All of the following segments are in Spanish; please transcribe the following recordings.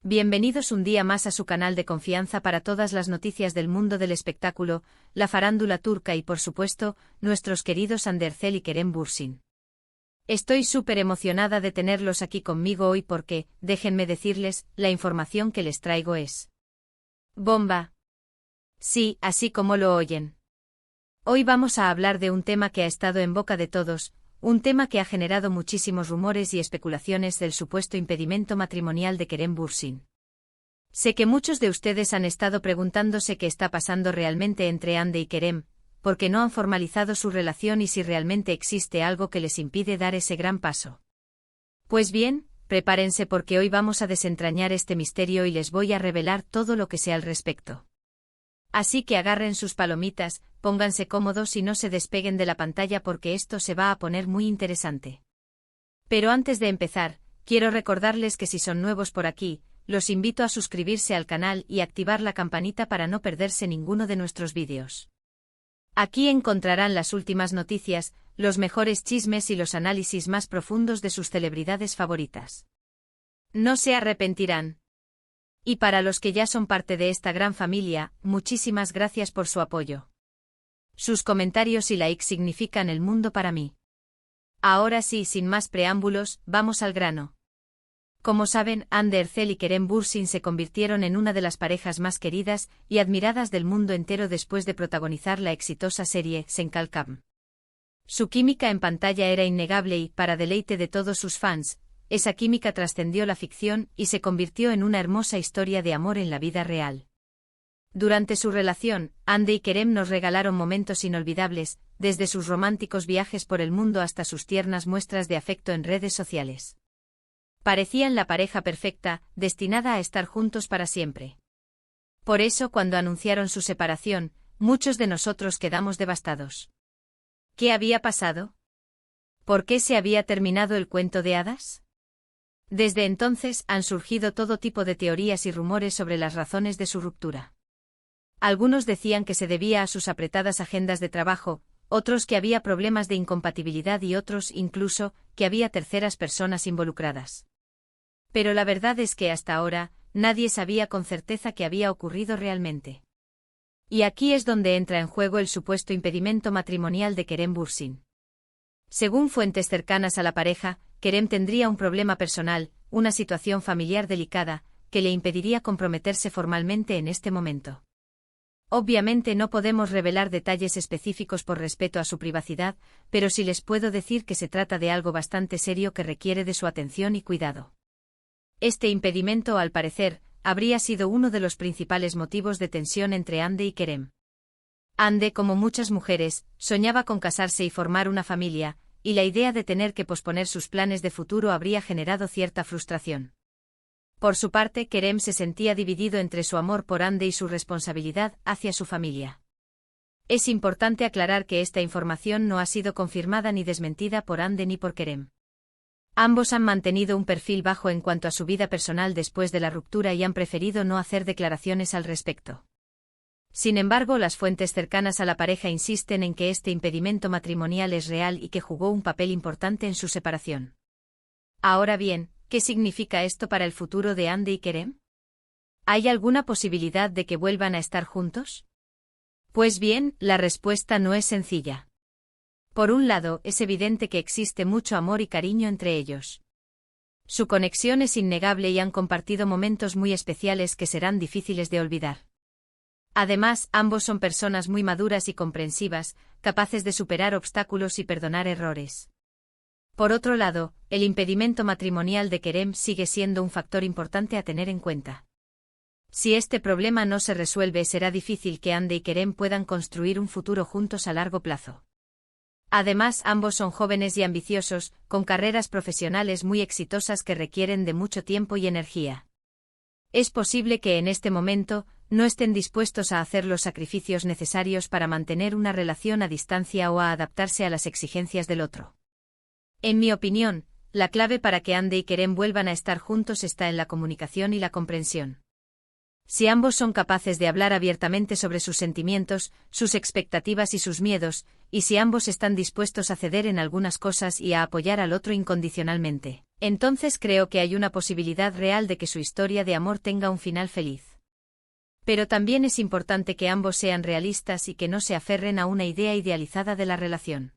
Bienvenidos un día más a su canal de confianza para todas las noticias del mundo del espectáculo, la farándula turca y por supuesto, nuestros queridos Andercel y Kerem Bürsin. Estoy súper emocionada de tenerlos aquí conmigo hoy porque, déjenme decirles, la información que les traigo es bomba. Sí, así como lo oyen. Hoy vamos a hablar de un tema que ha estado en boca de todos, un tema que ha generado muchísimos rumores y especulaciones del supuesto impedimento matrimonial de Kerem Bürsin. Sé que muchos de ustedes han estado preguntándose qué está pasando realmente entre Hande y Kerem, porque no han formalizado su relación y si realmente existe algo que les impide dar ese gran paso. Pues bien, prepárense porque hoy vamos a desentrañar este misterio y les voy a revelar todo lo que sé al respecto. Así que agarren sus palomitas, pónganse cómodos y no se despeguen de la pantalla porque esto se va a poner muy interesante. Pero antes de empezar, quiero recordarles que si son nuevos por aquí, los invito a suscribirse al canal y activar la campanita para no perderse ninguno de nuestros vídeos. Aquí encontrarán las últimas noticias, los mejores chismes y los análisis más profundos de sus celebridades favoritas. No se arrepentirán. Y para los que ya son parte de esta gran familia, muchísimas gracias por su apoyo. Sus comentarios y likes significan el mundo para mí. Ahora sí, sin más preámbulos, vamos al grano. Como saben, Andercel y Kerem Bürsin se convirtieron en una de las parejas más queridas y admiradas del mundo entero después de protagonizar la exitosa serie Sen Kalkam. Su química en pantalla era innegable y, para deleite de todos sus fans, esa química trascendió la ficción y se convirtió en una hermosa historia de amor en la vida real. Durante su relación, Hande y Kerem nos regalaron momentos inolvidables, desde sus románticos viajes por el mundo hasta sus tiernas muestras de afecto en redes sociales. Parecían la pareja perfecta, destinada a estar juntos para siempre. Por eso, cuando anunciaron su separación, muchos de nosotros quedamos devastados. ¿Qué había pasado? ¿Por qué se había terminado el cuento de hadas? Desde entonces han surgido todo tipo de teorías y rumores sobre las razones de su ruptura. Algunos decían que se debía a sus apretadas agendas de trabajo, otros que había problemas de incompatibilidad y otros, incluso, que había terceras personas involucradas. Pero la verdad es que hasta ahora, nadie sabía con certeza qué había ocurrido realmente. Y aquí es donde entra en juego el supuesto impedimento matrimonial de Kerem Bürsin. Según fuentes cercanas a la pareja, Kerem tendría un problema personal, una situación familiar delicada, que le impediría comprometerse formalmente en este momento. Obviamente no podemos revelar detalles específicos por respeto a su privacidad, pero sí les puedo decir que se trata de algo bastante serio que requiere de su atención y cuidado. Este impedimento, al parecer, habría sido uno de los principales motivos de tensión entre Hande y Kerem. Hande, como muchas mujeres, soñaba con casarse y formar una familia, y la idea de tener que posponer sus planes de futuro habría generado cierta frustración. Por su parte, Kerem se sentía dividido entre su amor por Hande y su responsabilidad hacia su familia. Es importante aclarar que esta información no ha sido confirmada ni desmentida por Hande ni por Kerem. Ambos han mantenido un perfil bajo en cuanto a su vida personal después de la ruptura y han preferido no hacer declaraciones al respecto. Sin embargo, las fuentes cercanas a la pareja insisten en que este impedimento matrimonial es real y que jugó un papel importante en su separación. Ahora bien, ¿qué significa esto para el futuro de Hande y Kerem? ¿Hay alguna posibilidad de que vuelvan a estar juntos? Pues bien, la respuesta no es sencilla. Por un lado, es evidente que existe mucho amor y cariño entre ellos. Su conexión es innegable y han compartido momentos muy especiales que serán difíciles de olvidar. Además, ambos son personas muy maduras y comprensivas, capaces de superar obstáculos y perdonar errores. Por otro lado, el impedimento matrimonial de Kerem sigue siendo un factor importante a tener en cuenta. Si este problema no se resuelve, será difícil que Hande y Kerem puedan construir un futuro juntos a largo plazo. Además, ambos son jóvenes y ambiciosos, con carreras profesionales muy exitosas que requieren de mucho tiempo y energía. Es posible que en este momento no estén dispuestos a hacer los sacrificios necesarios para mantener una relación a distancia o a adaptarse a las exigencias del otro. En mi opinión, la clave para que Hande y Kerem vuelvan a estar juntos está en la comunicación y la comprensión. Si ambos son capaces de hablar abiertamente sobre sus sentimientos, sus expectativas y sus miedos, y si ambos están dispuestos a ceder en algunas cosas y a apoyar al otro incondicionalmente, Entonces creo que hay una posibilidad real de que su historia de amor tenga un final feliz. Pero también es importante que ambos sean realistas y que no se aferren a una idea idealizada de la relación.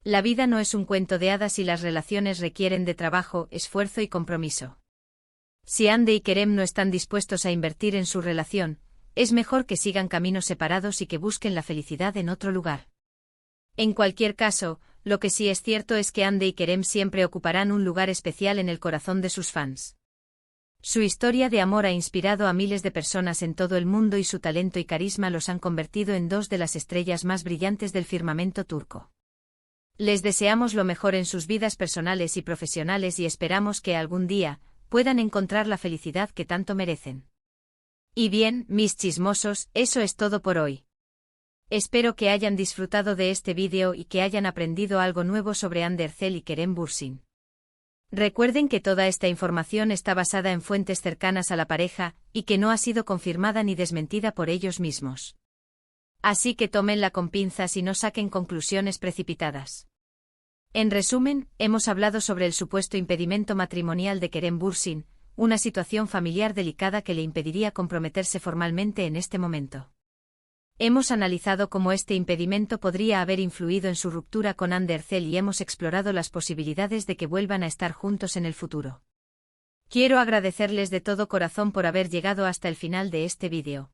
La vida no es un cuento de hadas y las relaciones requieren de trabajo, esfuerzo y compromiso. Si Andy y Kerem no están dispuestos a invertir en su relación, es mejor que sigan caminos separados y que busquen la felicidad en otro lugar. En cualquier caso, lo que sí es cierto es que Andy y Kerem siempre ocuparán un lugar especial en el corazón de sus fans. Su historia de amor ha inspirado a miles de personas en todo el mundo y su talento y carisma los han convertido en dos de las estrellas más brillantes del firmamento turco. Les deseamos lo mejor en sus vidas personales y profesionales y esperamos que algún día puedan encontrar la felicidad que tanto merecen. Y bien, mis chismosos, eso es todo por hoy. Espero que hayan disfrutado de este vídeo y que hayan aprendido algo nuevo sobre Andercel y Kerem Bürsin. Recuerden que toda esta información está basada en fuentes cercanas a la pareja y que no ha sido confirmada ni desmentida por ellos mismos. Así que tómenla con pinzas y no saquen conclusiones precipitadas. En resumen, hemos hablado sobre el supuesto impedimento matrimonial de Kerem Bürsin, una situación familiar delicada que le impediría comprometerse formalmente en este momento. Hemos analizado cómo este impedimento podría haber influido en su ruptura con Andercel y hemos explorado las posibilidades de que vuelvan a estar juntos en el futuro. Quiero agradecerles de todo corazón por haber llegado hasta el final de este vídeo.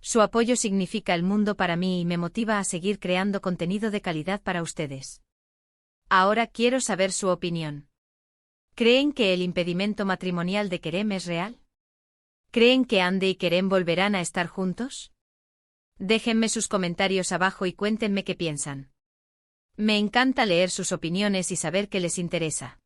Su apoyo significa el mundo para mí y me motiva a seguir creando contenido de calidad para ustedes. Ahora quiero saber su opinión. ¿Creen que el impedimento matrimonial de Kerem es real? ¿Creen que Andy y Kerem volverán a estar juntos? Déjenme sus comentarios abajo y cuéntenme qué piensan. Me encanta leer sus opiniones y saber qué les interesa.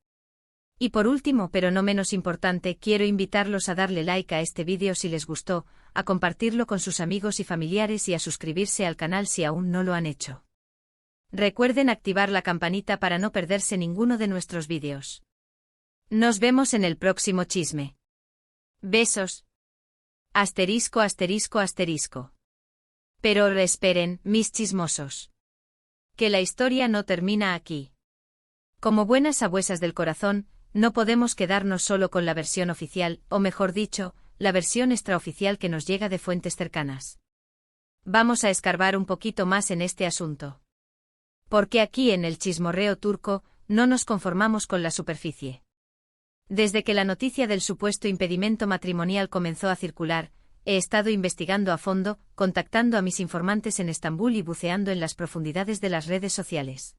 Y por último, pero no menos importante, quiero invitarlos a darle like a este vídeo si les gustó, a compartirlo con sus amigos y familiares y a suscribirse al canal si aún no lo han hecho. Recuerden activar la campanita para no perderse ninguno de nuestros vídeos. Nos vemos en el próximo chisme. Besos. Asterisco, asterisco, asterisco. Pero esperen, mis chismosos. Que la historia no termina aquí. Como buenas sabuesas del corazón, no podemos quedarnos solo con la versión oficial, o mejor dicho, la versión extraoficial que nos llega de fuentes cercanas. Vamos a escarbar un poquito más en este asunto. Porque aquí en el chismorreo turco, no nos conformamos con la superficie. Desde que la noticia del supuesto impedimento matrimonial comenzó a circular, he estado investigando a fondo, contactando a mis informantes en Estambul y buceando en las profundidades de las redes sociales.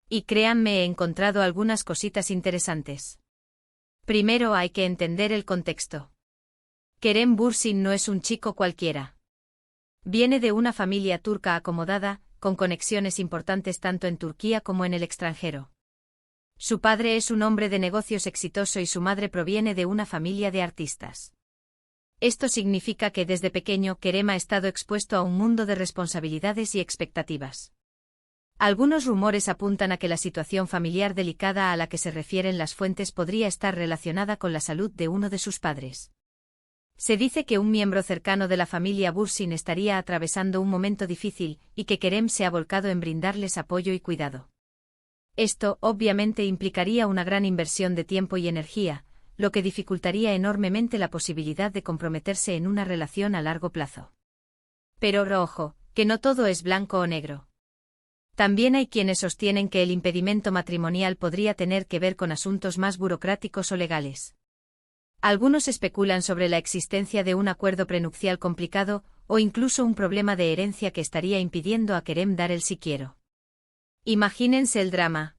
Y créanme, he encontrado algunas cositas interesantes. Primero hay que entender el contexto. Kerem Bürsin no es un chico cualquiera. Viene de una familia turca acomodada, con conexiones importantes tanto en Turquía como en el extranjero. Su padre es un hombre de negocios exitoso y su madre proviene de una familia de artistas. Esto significa que desde pequeño Kerem ha estado expuesto a un mundo de responsabilidades y expectativas. Algunos rumores apuntan a que la situación familiar delicada a la que se refieren las fuentes podría estar relacionada con la salud de uno de sus padres. Se dice que un miembro cercano de la familia Bürsin estaría atravesando un momento difícil y que Kerem se ha volcado en brindarles apoyo y cuidado. Esto, obviamente, implicaría una gran inversión de tiempo y energía, lo que dificultaría enormemente la posibilidad de comprometerse en una relación a largo plazo. Pero ojo, que no todo es blanco o negro. También hay quienes sostienen que el impedimento matrimonial podría tener que ver con asuntos más burocráticos o legales. Algunos especulan sobre la existencia de un acuerdo prenupcial complicado, o incluso un problema de herencia que estaría impidiendo a Kerem dar el sí quiero. Imagínense el drama.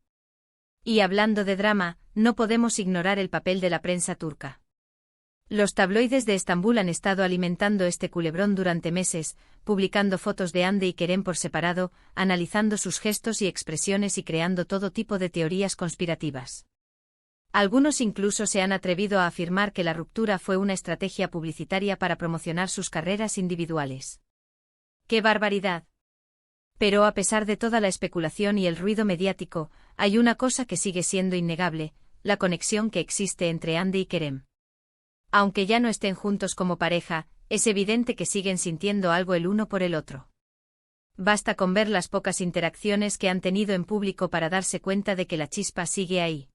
Y hablando de drama, no podemos ignorar el papel de la prensa turca. Los tabloides de Estambul han estado alimentando este culebrón durante meses, publicando fotos de Andy y Kerem por separado, analizando sus gestos y expresiones y creando todo tipo de teorías conspirativas. Algunos incluso se han atrevido a afirmar que la ruptura fue una estrategia publicitaria para promocionar sus carreras individuales. ¡Qué barbaridad! Pero a pesar de toda la especulación y el ruido mediático, hay una cosa que sigue siendo innegable, la conexión que existe entre Andy y Kerem. Aunque ya no estén juntos como pareja, es evidente que siguen sintiendo algo el uno por el otro. Basta con ver las pocas interacciones que han tenido en público para darse cuenta de que la chispa sigue ahí.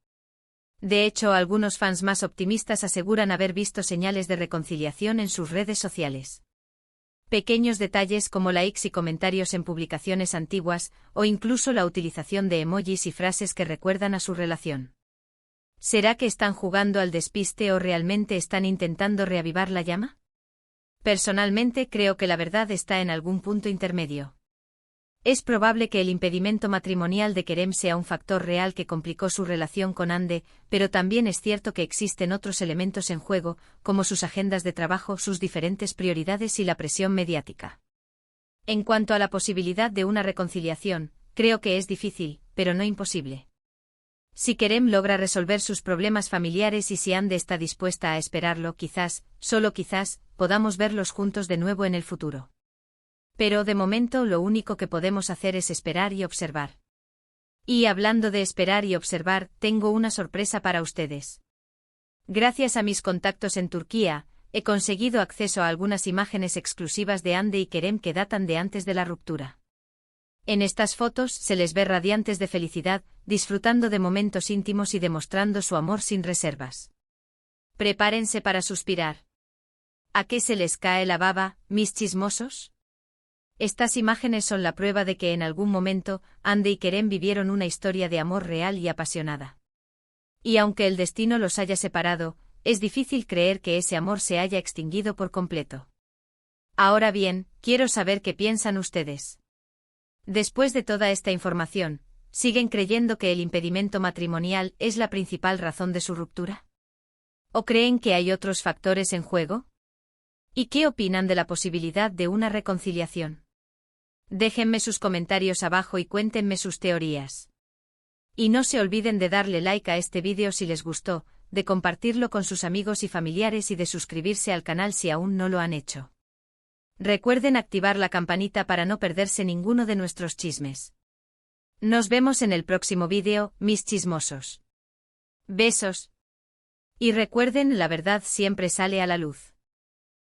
De hecho, algunos fans más optimistas aseguran haber visto señales de reconciliación en sus redes sociales. Pequeños detalles como likes y comentarios en publicaciones antiguas, o incluso la utilización de emojis y frases que recuerdan a su relación. ¿Será que están jugando al despiste o realmente están intentando reavivar la llama? Personalmente creo que la verdad está en algún punto intermedio. Es probable que el impedimento matrimonial de Kerem sea un factor real que complicó su relación con Hande, pero también es cierto que existen otros elementos en juego, como sus agendas de trabajo, sus diferentes prioridades y la presión mediática. En cuanto a la posibilidad de una reconciliación, creo que es difícil, pero no imposible. Si Kerem logra resolver sus problemas familiares y si Hande está dispuesta a esperarlo, quizás, solo quizás, podamos verlos juntos de nuevo en el futuro. Pero de momento lo único que podemos hacer es esperar y observar. Y hablando de esperar y observar, tengo una sorpresa para ustedes. Gracias a mis contactos en Turquía, he conseguido acceso a algunas imágenes exclusivas de Hande y Kerem que datan de antes de la ruptura. En estas fotos se les ve radiantes de felicidad, disfrutando de momentos íntimos y demostrando su amor sin reservas. Prepárense para suspirar. ¿A qué se les cae la baba, mis chismosos? Estas imágenes son la prueba de que en algún momento, Hande y Kerem vivieron una historia de amor real y apasionada. Y aunque el destino los haya separado, es difícil creer que ese amor se haya extinguido por completo. Ahora bien, quiero saber qué piensan ustedes. Después de toda esta información, ¿siguen creyendo que el impedimento matrimonial es la principal razón de su ruptura? ¿O creen que hay otros factores en juego? ¿Y qué opinan de la posibilidad de una reconciliación? Déjenme sus comentarios abajo y cuéntenme sus teorías. Y no se olviden de darle like a este vídeo si les gustó, de compartirlo con sus amigos y familiares y de suscribirse al canal si aún no lo han hecho. Recuerden activar la campanita para no perderse ninguno de nuestros chismes. Nos vemos en el próximo vídeo, mis chismosos. Besos. Y recuerden, la verdad siempre sale a la luz.